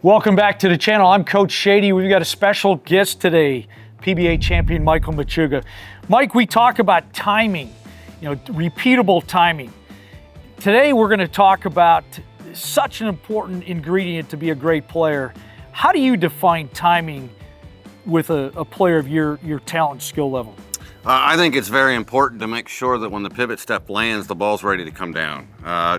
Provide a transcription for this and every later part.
Welcome back to the channel. I'm Coach Shady. We've got a special guest today, PBA champion Michael Machuga. Mike, we talk about timing, repeatable timing. Today we're going to talk about such an important ingredient to be a great player. How do you define timing with a player of your talent skill level? I think it's very important to make sure that when the pivot step lands, the ball's ready to come down.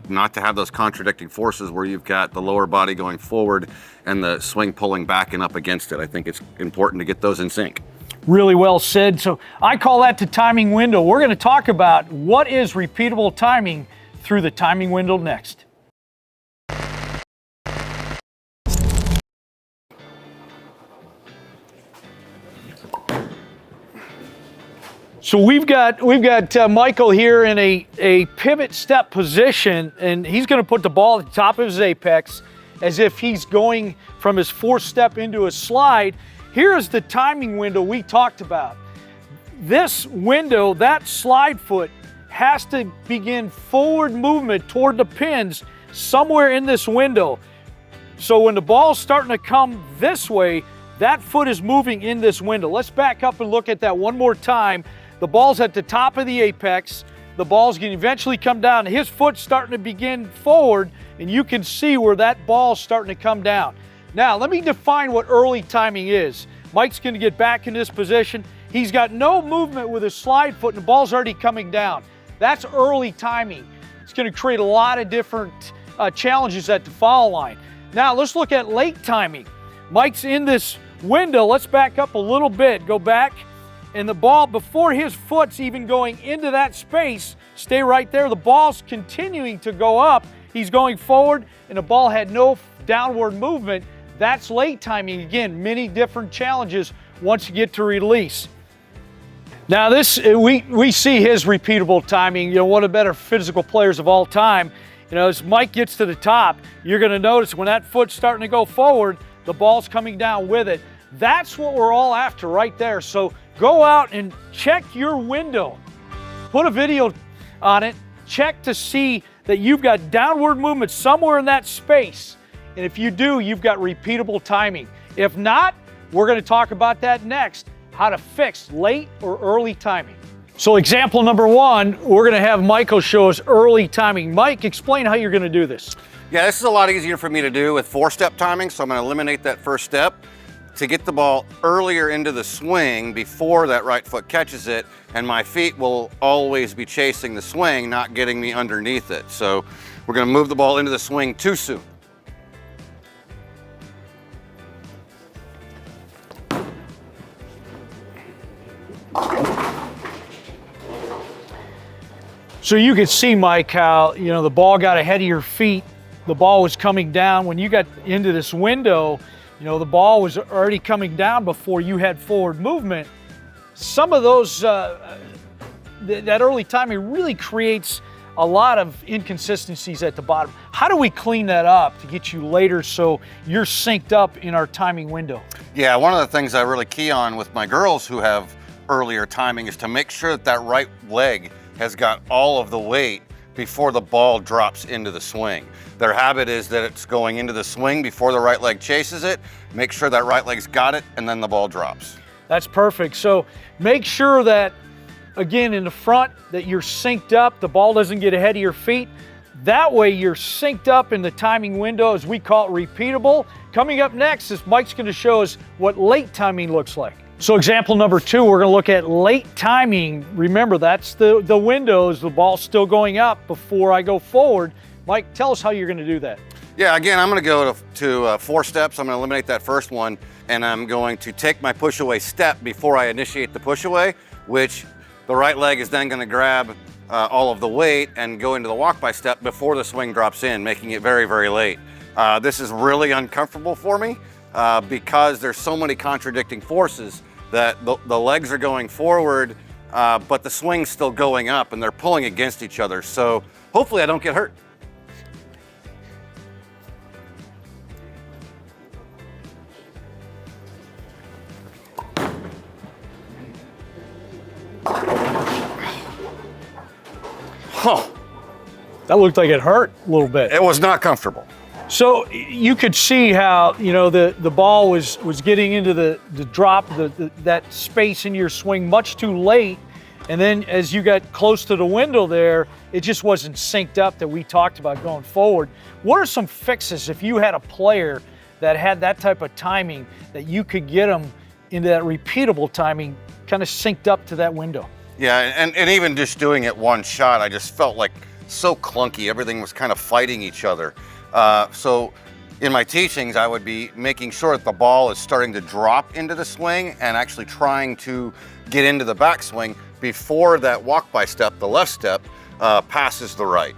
Not to have those contradicting forces where you've got the lower body going forward and the swing pulling back and up against it. I think it's important to get those in sync. Really well said. So I call that the timing window. We're going to talk about what is repeatable timing through the timing window next. So we've got Michael here in a pivot step position, and he's going to put the ball at the top of his apex as if he's going from his fourth step into a slide. Here is the timing window we talked about. This window, that slide foot, has to begin forward movement toward the pins somewhere in this window. So when the ball's starting to come this way, that foot is moving in this window. Let's back up and look at that one more time. The ball's at the top of the apex. The ball's going to eventually come down. His foot's starting to begin forward, and you can see where that ball's starting to come down. Now, let me define what early timing is. Mike's going to get back in this position. He's got no movement with his slide foot, and the ball's already coming down. That's early timing. It's going to create a lot of different challenges at the foul line. Now, let's look at late timing. Mike's in this window. Let's back up a little bit. Go back. And the ball, before his foot's even going into that space, stay right there. The ball's continuing to go up. He's going forward, and the ball had no downward movement. That's late timing. Again, many different challenges once you get to release. Now this, we see his repeatable timing. One of the better physical players of all time. As Mike gets to the top, you're going to notice when that foot's starting to go forward, the ball's coming down with it. That's what we're all after right there. So go out and check your window. Put a video on it. Check to see that you've got downward movement somewhere in that space. And if you do, you've got repeatable timing. If not, we're going to talk about that next, how to fix late or early timing. So example number one, we're going to have Michael show us early timing. Mike, explain how you're going to do this. Yeah, this is a lot easier for me to do with four-step timing, so I'm going to eliminate that first step to get the ball earlier into the swing before that right foot catches it, and my feet will always be chasing the swing, not getting me underneath it. So we're going to move the ball into the swing too soon. So you could see, Mike, how the ball got ahead of your feet. The ball was coming down. When you got into this window, the ball was already coming down before you had forward movement. Some of those, that early timing really creates a lot of inconsistencies at the bottom. How do we clean that up to get you later so you're synced up in our timing window? Yeah, one of the things I really key on with my girls who have earlier timing is to make sure that that right leg has got all of the weight before the ball drops into the swing. Their habit is that it's going into the swing before the right leg chases it. Make sure that right leg's got it, and then the ball drops. That's perfect. So make sure that, again, in the front, that you're synced up, the ball doesn't get ahead of your feet. That way you're synced up in the timing window, as we call it, repeatable. Coming up next is Mike's going to show us what late timing looks like. So example number two, we're going to look at late timing. Remember, that's the windows, the ball's still going up before I go forward. Mike, tell us how you're going to do that. Yeah, again, I'm going to go to four steps. I'm going to eliminate that first one, and I'm going to take my push away step before I initiate the push away, which the right leg is then going to grab all of the weight and go into the walk by step before the swing drops in, making it very, very late. This is really uncomfortable for me because there's so many contradicting forces that the legs are going forward, but the swing's still going up and they're pulling against each other. So hopefully I don't get hurt. That looked like it hurt a little bit. It was not comfortable. So you could see how, you know, the ball was getting into the drop, that space in your swing much too late. And then as you got close to the window there, it just wasn't synced up that we talked about going forward. What are some fixes if you had a player that had that type of timing that you could get them into that repeatable timing kind of synced up to that window? Yeah, and even just doing it one shot, I just felt like so clunky. Everything was kind of fighting each other. So in my teachings, I would be making sure that the ball is starting to drop into the swing and actually trying to get into the backswing before that walk-by step, the left step, passes the right.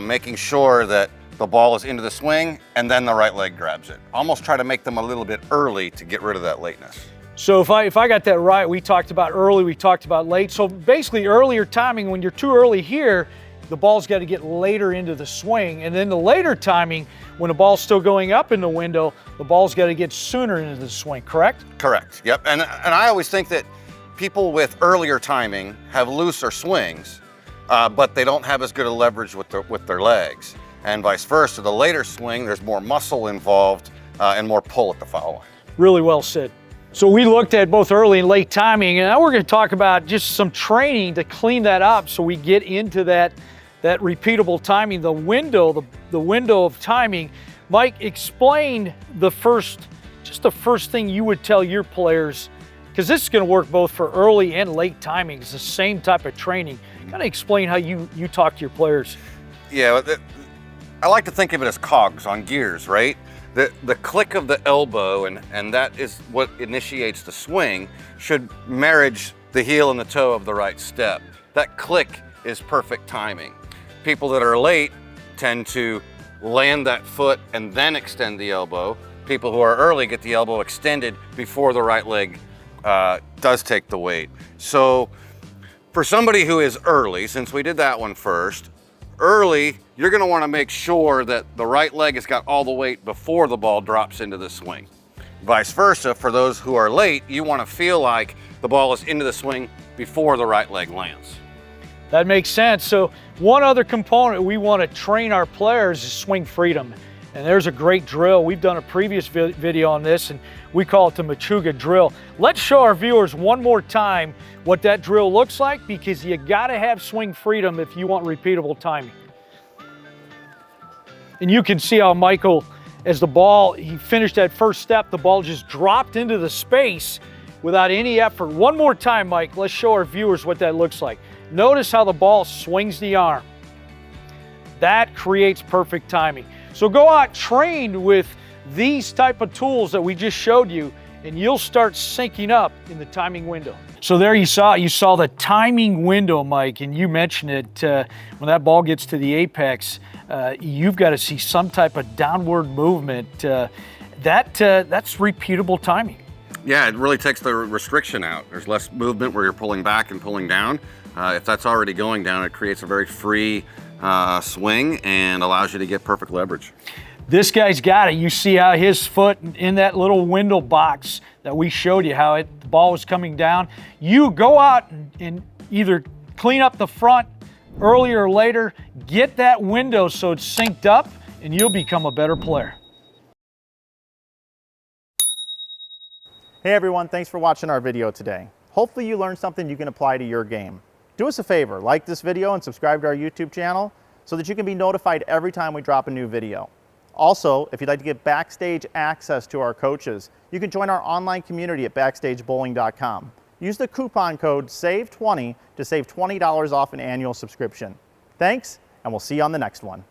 Making sure that the ball is into the swing and then the right leg grabs it. Almost try to make them a little bit early to get rid of that lateness. So if I got that right, we talked about early, we talked about late. So basically earlier timing, when you're too early here, the ball's got to get later into the swing. And then the later timing, when the ball's still going up in the window, the ball's got to get sooner into the swing, correct? Correct, yep. And I always think that people with earlier timing have looser swings, but they don't have as good a leverage with their legs. And vice versa, the later swing, there's more muscle involved and more pull at the foul line. Really well said. So we looked at both early and late timing, and now we're going to talk about just some training to clean that up so we get into that repeatable timing, the window of timing. Mike, explain the first thing you would tell your players, because this is going to work both for early and late timing. It's the same type of training. Kind of explain how you talk to your players. Yeah, I like to think of it as cogs on gears, right? The click of the elbow, and that is what initiates the swing, should marriage the heel and the toe of the right step. That click is perfect timing. People that are late tend to land that foot and then extend the elbow. People who are early get the elbow extended before the right leg does take the weight. So for somebody who is early, since we did that one first, early, you're going to want to make sure that the right leg has got all the weight before the ball drops into the swing. Vice versa, for those who are late, you want to feel like the ball is into the swing before the right leg lands. That makes sense. So one other component we want to train our players is swing freedom. And there's a great drill. We've done a previous video on this, and we call it the Machuga drill. Let's show our viewers one more time what that drill looks like, because you got to have swing freedom if you want repeatable timing. And you can see how Michael, as the ball, he finished that first step, the ball just dropped into the space without any effort. One more time, Mike, let's show our viewers what that looks like. Notice how the ball swings the arm. That creates perfect timing. So go out, train with these type of tools that we just showed you, and you'll start syncing up in the timing window. So there you saw the timing window, Mike, and you mentioned it. When that ball gets to the apex, you've got to see some type of downward movement. That's repeatable timing. Yeah, it really takes the restriction out. There's less movement where you're pulling back and pulling down. If that's already going down, it creates a very free swing and allows you to get perfect leverage. This guy's got it. You see how his foot in that little window box that we showed you, how the ball was coming down. You go out and either clean up the front earlier or later, get that window so it's synced up, and you'll become a better player. Hey everyone, thanks for watching our video today. Hopefully you learned something you can apply to your game. Do us a favor, like this video and subscribe to our YouTube channel so that you can be notified every time we drop a new video. Also, if you'd like to get backstage access to our coaches, you can join our online community at backstagebowling.com. Use the coupon code SAVE20 to save $20 off an annual subscription. Thanks, and we'll see you on the next one.